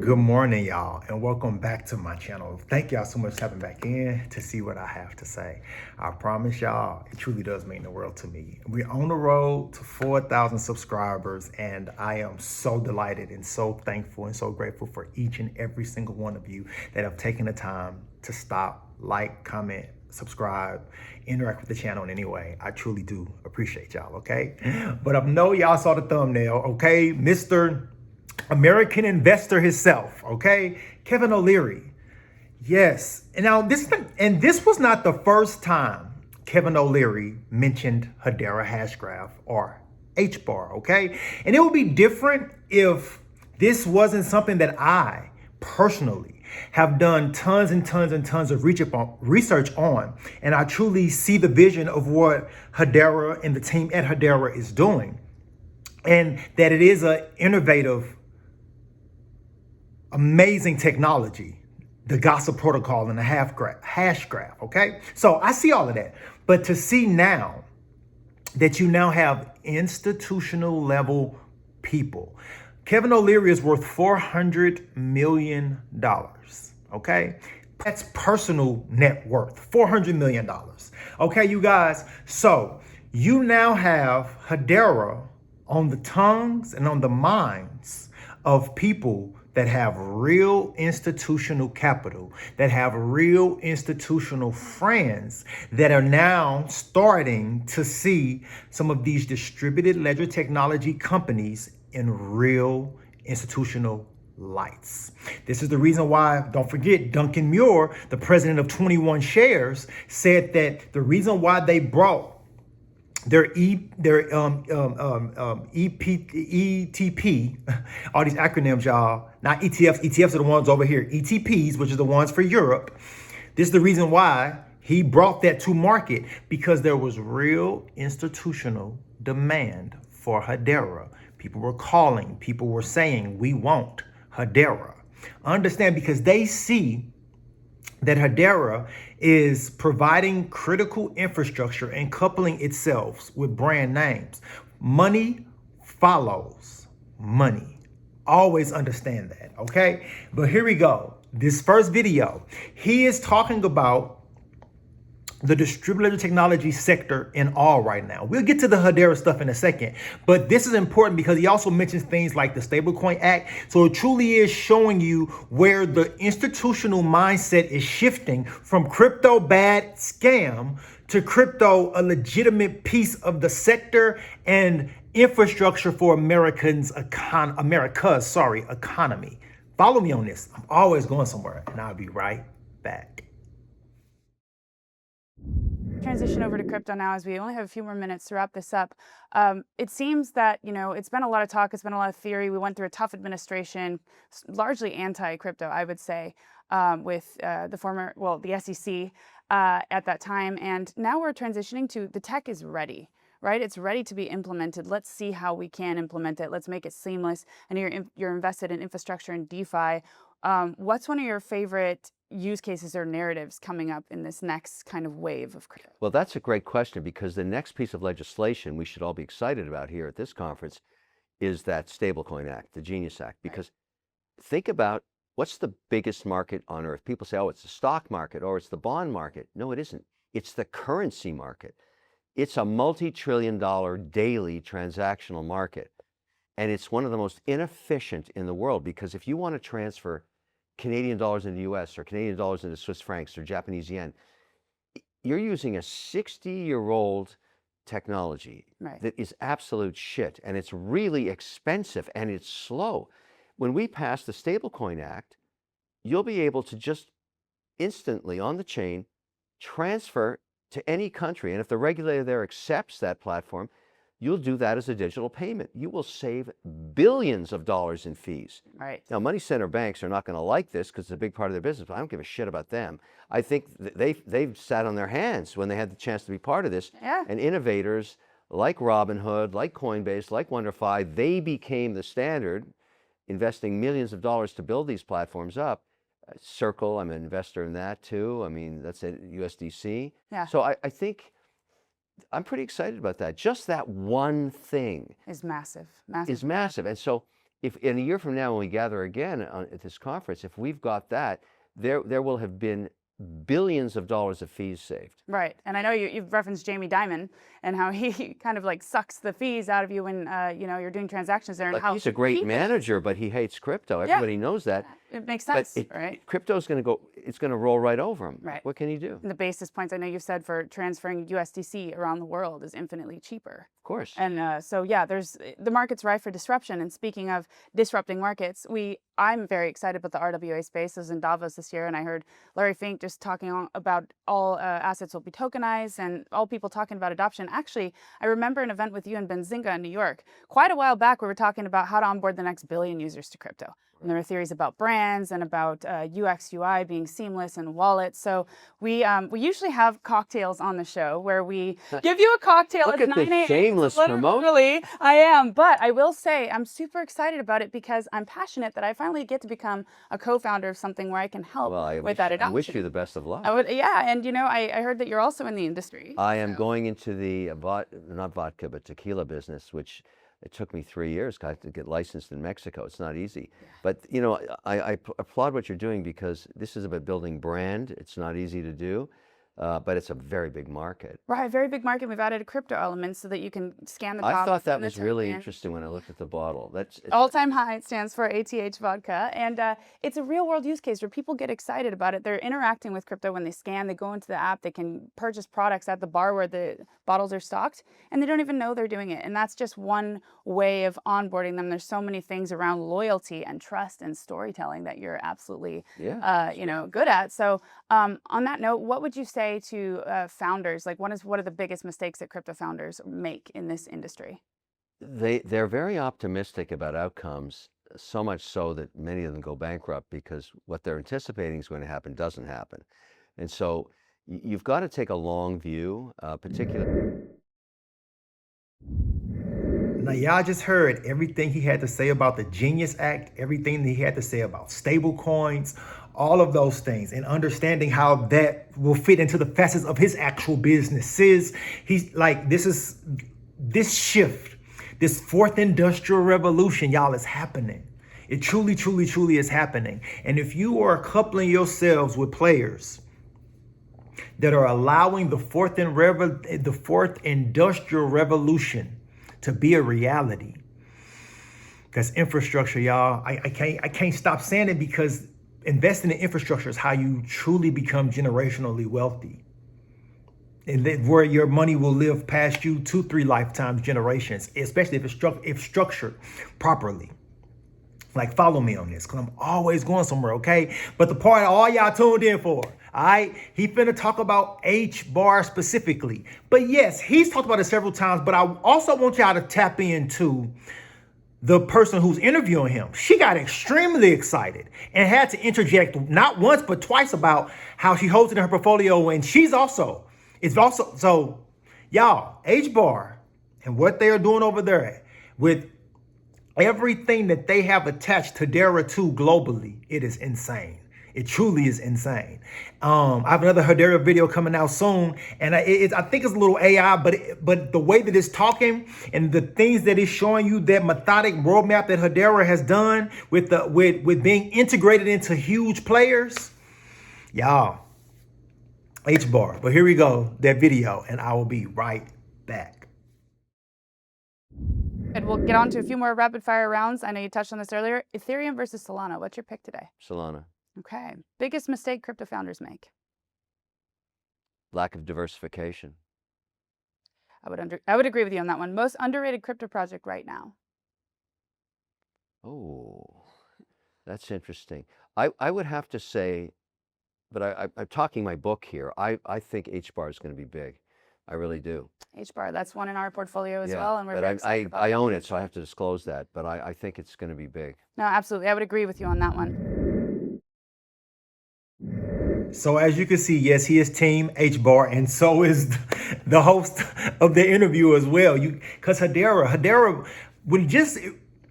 Good morning, y'all, and welcome back to my channel. Thank y'all so much for having back in to see what I have to say. I promise y'all, it truly does mean the world to me. We're on the road to 4,000 subscribers, and I am so delighted and so thankful and so grateful for each and every single one of you that have taken the time to stop, like, comment, subscribe, interact with the channel in any way. I truly do appreciate y'all, okay? But I know y'all saw the thumbnail, okay? Mr. American investor himself, okay? Kevin O'Leary. Yes. And now this was not the first time Kevin O'Leary mentioned Hedera Hashgraph or HBAR, okay? And it would be different if this wasn't something that I personally have done tons and tons and tons of research on. And I truly see the vision of what Hedera and the team at Hedera is doing. And that it is an innovative, amazing technology, the gossip protocol and the hash graph, okay? So I see all of that. But to see now that you now have institutional level people, Kevin O'Leary is worth $400 million, okay? That's personal net worth, $400 million. Okay, you guys? So you now have Hedera on the tongues and on the minds of people that have real institutional capital, that have real institutional friends that are now starting to see some of these distributed ledger technology companies in real institutional lights. This is the reason why, don't forget, Duncan Muir, the president of 21 Shares, said that the reason why they brought their ETP, all these acronyms, y'all, not ETFs. ETFs are the ones over here. ETPs, which are the ones for Europe. This is the reason why he brought that to market, because there was real institutional demand for Hedera. People were calling, people were saying, we want Hedera. Understand, because they see that Hedera is providing critical infrastructure and coupling itself with brand names. Money follows money. Always understand that, okay? But here we go. This first video, he is talking about the distributed technology sector in all right now. We'll get to the Hedera stuff in a second, but this is important because he also mentions things like the Stablecoin Act. So it truly is showing you where the institutional mindset is shifting from crypto bad scam to crypto a legitimate piece of the sector and infrastructure for America's economy. Follow me on this. I'm always going somewhere, and I'll be right back. Transition over to crypto now, as we only have a few more minutes to wrap this up. It seems that, it's been a lot of talk, it's been a lot of theory. We went through a tough administration, largely anti-crypto, I would say, with the SEC at that time. And now we're transitioning to the tech is ready, right? It's ready to be implemented. Let's see how we can implement it. Let's make it seamless. And you're invested in infrastructure and DeFi. What's one of your favorite use cases or narratives coming up in this next kind of wave of crypto? Well, that's a great question, because the next piece of legislation we should all be excited about here at this conference is that Stablecoin Act, the Genius Act. Because think about what's the biggest market on earth. People say, oh, it's the stock market or it's the bond market. No, it isn't. It's the currency market. It's a multi-trillion-dollar daily transactional market. And it's one of the most inefficient in the world, because if you want to transfer Canadian dollars into US or Canadian dollars into Swiss francs or Japanese yen, you're using a 60-year-old technology that is absolute shit, and it's really expensive and it's slow. When we pass the Stablecoin Act, you'll be able to just instantly on the chain transfer to any country, and if the regulator there accepts that platform, you'll do that as a digital payment. You will save billions of dollars in fees. Right. Now, money center banks are not going to like this because it's a big part of their business, but I don't give a shit about them. I think they've sat on their hands when they had the chance to be part of this. Yeah. And innovators like Robinhood, like Coinbase, like WonderFi, they became the standard, investing millions of dollars to build these platforms up. Circle, I'm an investor in that too. I mean, that's at USDC. Yeah. So I think I'm pretty excited about that. Just that one thing is massive. is massive. And so if in a year from now when we gather again at this conference, if we've got that, there will have been billions of dollars of fees saved. Right. And I know you've referenced Jamie Dimon and how he kind of like sucks the fees out of you when you're doing transactions there, and Like, how he's a great cheap it is. manager, but he hates crypto. Everybody knows that. It makes But sense, right? crypto's going to go. It's going to roll right over him. Right. What can he do? And the basis points, I know you said, for transferring USDC around the world is infinitely cheaper. Of course. And so, yeah, the market's rife for disruption. And speaking of disrupting markets, I'm very excited about the RWA space. I was in Davos this year, and I heard Larry Fink just talking about all assets will be tokenized and all people talking about adoption. Actually, I remember an event with you and Benzinga in New York quite a while back. We were talking about how to onboard the next billion users to crypto. And there were theories about brands and about UX, UI being seamless and wallets. So we usually have cocktails on the show where we give you a cocktail Look at at 9 the a.m. shameless promotion. Literally, I am. But I will say I'm super excited about it because I'm passionate that I finally get to become a co-founder of something where I can help with that adoption. I wish you the best of luck. And I heard that you're also in the industry. I am going into the not vodka, but tequila business, which it took me 3 years to get licensed in Mexico. It's not easy. But, I applaud what you're doing because this is about building brand. It's not easy to do, but it's a very big market. Right, very big market. We've added a crypto element so that you can scan the top. I thought that and the was really token. interesting when I looked at the bottle. All-time high. It stands for ATH vodka. And it's a real-world use case where people get excited about it. They're interacting with crypto when they scan. They go into the app. They can purchase products at the bar where the bottles are stocked, and they don't even know they're doing it. And that's just one way of onboarding them. There's so many things around loyalty and trust and storytelling that you're absolutely good at. So on that note, what would you say to founders? Like, what are the biggest mistakes that crypto founders make in this industry? They're very optimistic about outcomes, so much so that many of them go bankrupt because what they're anticipating is going to happen doesn't happen. And so you've got to take a long view, particularly. Now, y'all just heard everything he had to say about the Genius Act, everything that he had to say about stable coins, all of those things, and understanding how that will fit into the facets of his actual businesses. He's like, this shift, this fourth industrial revolution, y'all, is happening. It truly, truly, truly is happening. And if you are coupling yourselves with players that are allowing the fourth industrial revolution to be a reality, because infrastructure, y'all, I can't stop saying it, because investing in infrastructure is how you truly become generationally wealthy, and where your money will live past you 2-3 lifetimes, generations, especially if structured properly. Like, follow me on this, because I'm always going somewhere, okay? But the part all y'all tuned in for, all right? He finna talk about HBAR specifically. But yes, he's talked about it several times, but I also want y'all to tap into the person who's interviewing him. She got extremely excited and had to interject not once, but twice about how she holds it in her portfolio. And so y'all, HBAR and what they are doing over there with everything that they have attached to Hedera to globally, it is insane. It truly is insane. I have another Hedera video coming out soon, and I think it's a little AI, but the way that it's talking and the things that it's showing you, that methodic roadmap that Hedera has done with being integrated into huge players, y'all, HBAR. But here we go, that video, and I will be right back. And we'll get on to a few more rapid fire rounds. I know you touched on this earlier. Ethereum versus Solana. What's your pick today? Solana. Okay. Biggest mistake crypto founders make? Lack of diversification. I would agree with you on that one. Most underrated crypto project right now? Oh, that's interesting. I would have to say, but I'm talking my book here. I think HBAR is going to be big. I really do. HBAR, that's one in our portfolio as well, and we're very excited about I own it, so I have to disclose that. But I think it's going to be big. No, absolutely. I would agree with you on that one. So as you can see, yes, he is team HBAR, and so is the host of the interview as well. Because Hedera,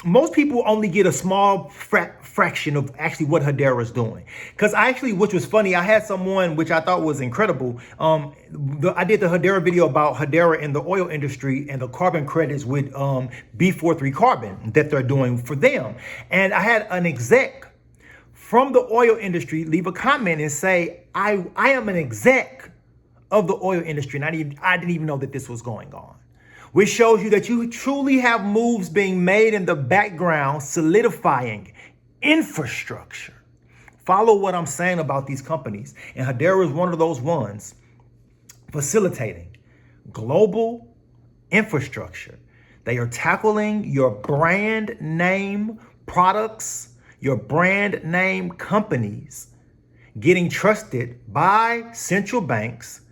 most people only get a small fraction of actually what Hedera is doing. Because which was funny, I had someone, which I thought was incredible. I did the Hedera video about Hedera in the oil industry and the carbon credits with B43 carbon that they're doing for them. And I had an exec from the oil industry leave a comment and say, I am an exec of the oil industry, and I didn't even know that this was going on. Which shows you that you truly have moves being made in the background, solidifying infrastructure. Follow what I'm saying about these companies. And Hedera is one of those ones facilitating global infrastructure. They are tackling your brand name products, your brand name companies, getting trusted by central banks,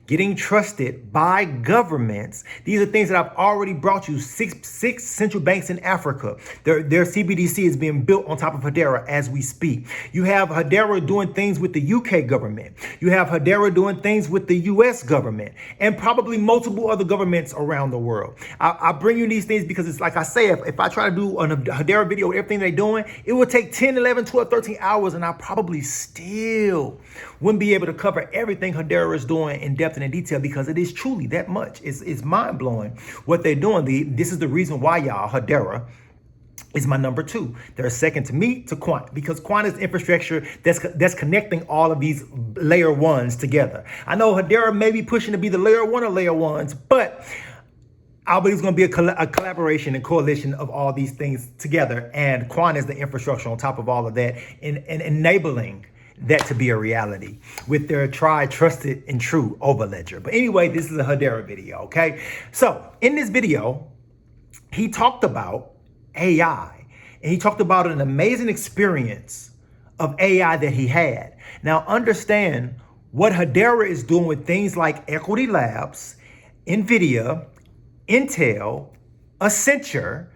getting trusted by governments. These are things that I've already brought you. Six central banks in Africa. Their CBDC is being built on top of Hedera as we speak. You have Hedera doing things with the UK government. You have Hedera doing things with the US government and probably multiple other governments around the world. I bring you these things because it's like I say, if I try to do a Hedera video with everything they're doing, it would take 10, 11, 12, 13 hours and I probably still wouldn't be able to cover everything Hedera is doing in depth and in detail because it is truly that much. It's mind-blowing what they're doing. This is the reason why, y'all, Hedera is my number 2. They're second to me to Quant because Quant is infrastructure that's connecting all of these layer ones together. I know Hedera may be pushing to be the layer 1 or layer ones, but I believe it's going to be a collaboration and coalition of all these things together. And Quant is the infrastructure on top of all of that and enabling that to be a reality with their tried, trusted, and true overledger. But anyway, this is a Hedera video, okay? So in this video, he talked about AI, and he talked about an amazing experience of AI that he had. Now understand what Hedera is doing with things like Equity Labs, NVIDIA, Intel, Accenture,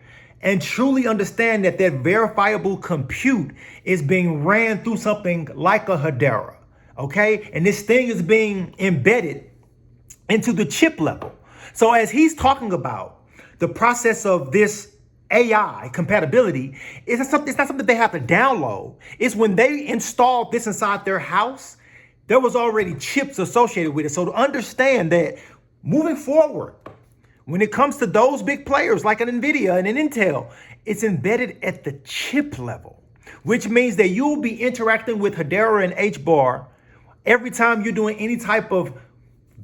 and truly understand that verifiable compute is being ran through something like a Hedera, okay? And this thing is being embedded into the chip level. So as he's talking about the process of this AI compatibility, it's not something they have to download. It's when they installed this inside their house, there was already chips associated with it. So to understand that moving forward, when it comes to those big players like an NVIDIA and an Intel, it's embedded at the chip level, which means that you'll be interacting with Hedera and HBAR every time you're doing any type of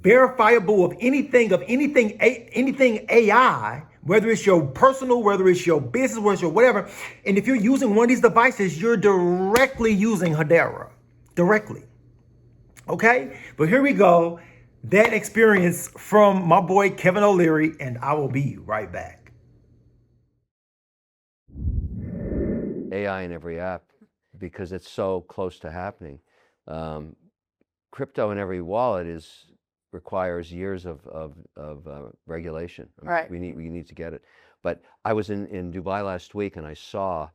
verifiable of anything AI, whether it's your personal, whether it's your business, whether it's your whatever. And if you're using one of these devices, you're directly using Hedera, directly. Okay, but here we go. That experience from my boy Kevin O'Leary, and I will be right back. AI in every app because it's so close to happening. Crypto in every wallet requires years of regulation. Right. We need to get it. But I was in Dubai last week and I saw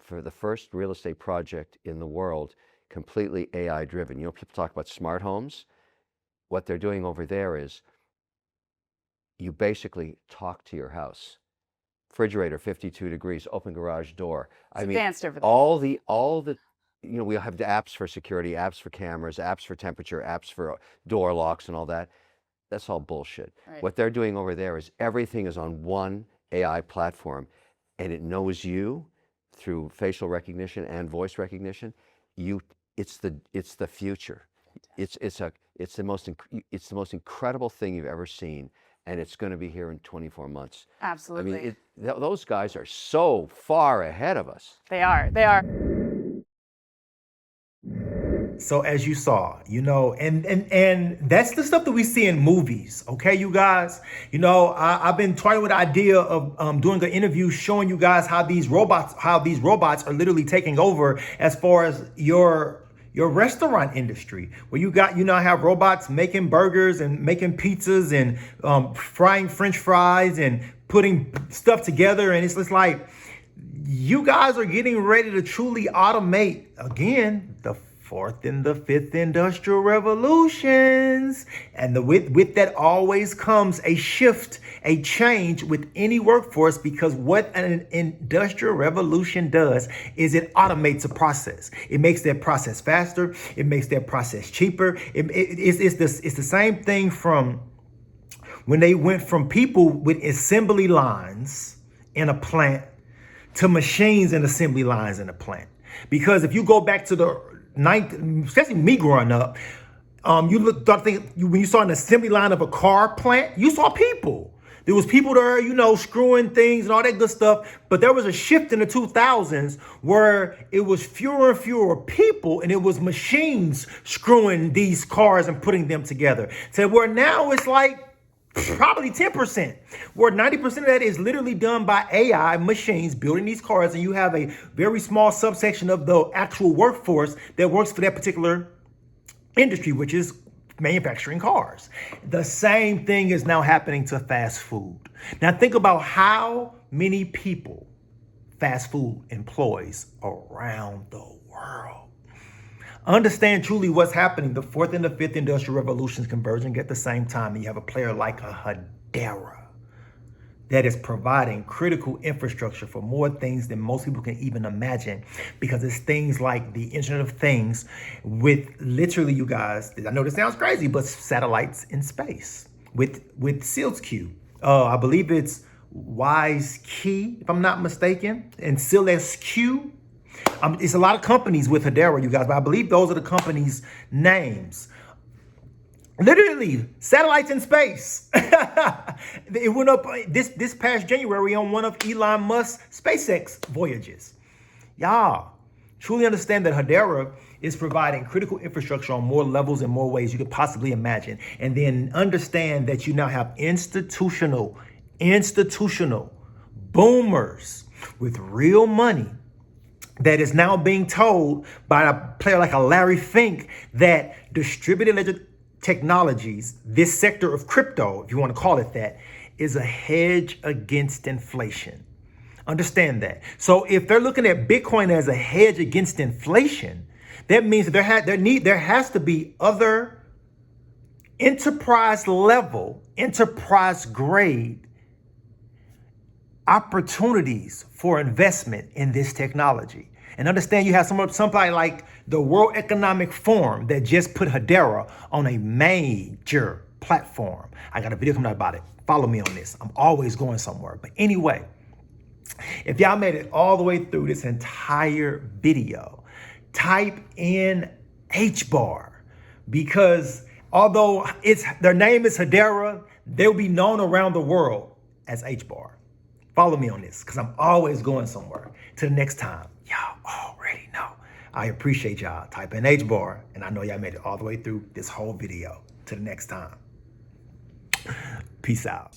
for the first real estate project in the world completely AI driven. You know, people talk about smart homes. What they're doing over there is you basically talk to your house. Refrigerator, 52 degrees, open garage door. It's advanced over there. All the, you know, we have the apps for security, apps for cameras, apps for temperature, apps for door locks and all that. That's all bullshit. Right. What they're doing over there is everything is on one AI platform and it knows you through facial recognition and voice recognition. It's the future. It's the most incredible thing you've ever seen, and it's going to be here in 24 months. Absolutely. I mean, those guys are so far ahead of us. They are. They are. So as you saw, you know, and that's the stuff that we see in movies, okay, you guys? You know, I've been toying with the idea of doing an interview showing you guys how these robots are literally taking over as far as your restaurant industry, where you now have robots making burgers and making pizzas and frying French fries and putting stuff together. And it's just like, you guys are getting ready to truly automate, again, the fourth and the fifth industrial revolutions. And with that always comes a shift, a change with any workforce, because what an industrial revolution does is it automates a process. It makes that process faster. It makes that process cheaper. It's the same thing from when they went from people with assembly lines in a plant to machines and assembly lines in a plant. Because if you go back to the especially me growing up, when you saw an assembly line of a car plant, you saw people. There was people there, screwing things and all that good stuff. But there was a shift in the 2000s where it was fewer and fewer people, and it was machines screwing these cars and putting them together. So where now it's like probably 10%, where 90% of that is literally done by AI machines building these cars, and you have a very small subsection of the actual workforce that works for that particular industry, which is manufacturing cars. The same thing is now happening to fast food. Now think about how many people fast food employs around the world. Understand truly what's happening. The fourth and the fifth industrial revolutions converging at the same time. And you have a player like a Hedera that is providing critical infrastructure for more things than most people can even imagine, because it's things like the Internet of Things with literally, you guys, I know this sounds crazy, but satellites in space with SEALSQ. I believe it's Wise Key, if I'm not mistaken, and SEALSQ. It's a lot of companies with Hedera, you guys, but I believe those are the companies' names. Literally, satellites in space. It went up this past January on one of Elon Musk's SpaceX voyages. Y'all truly understand that Hedera is providing critical infrastructure on more levels and more ways you could possibly imagine. And then understand that you now have institutional boomers with real money that is now being told by a player like a Larry Fink that distributed ledger technologies, this sector of crypto, if you want to call it that, is a hedge against inflation. Understand that. So if they're looking at Bitcoin as a hedge against inflation, that means that there has to be other enterprise level, enterprise grade opportunities for investment in this technology. And understand you have somebody like the World Economic Forum that just put Hedera on a major platform. I got a video coming out about it. Follow me on this. I'm always going somewhere. But anyway, if y'all made it all the way through this entire video, type in HBAR, because although their name is Hedera, they'll be known around the world as HBAR. Follow me on this, because I'm always going somewhere. Till the next time, y'all already know. I appreciate y'all. Type in HBAR, and I know y'all made it all the way through this whole video. Till the next time. Peace out.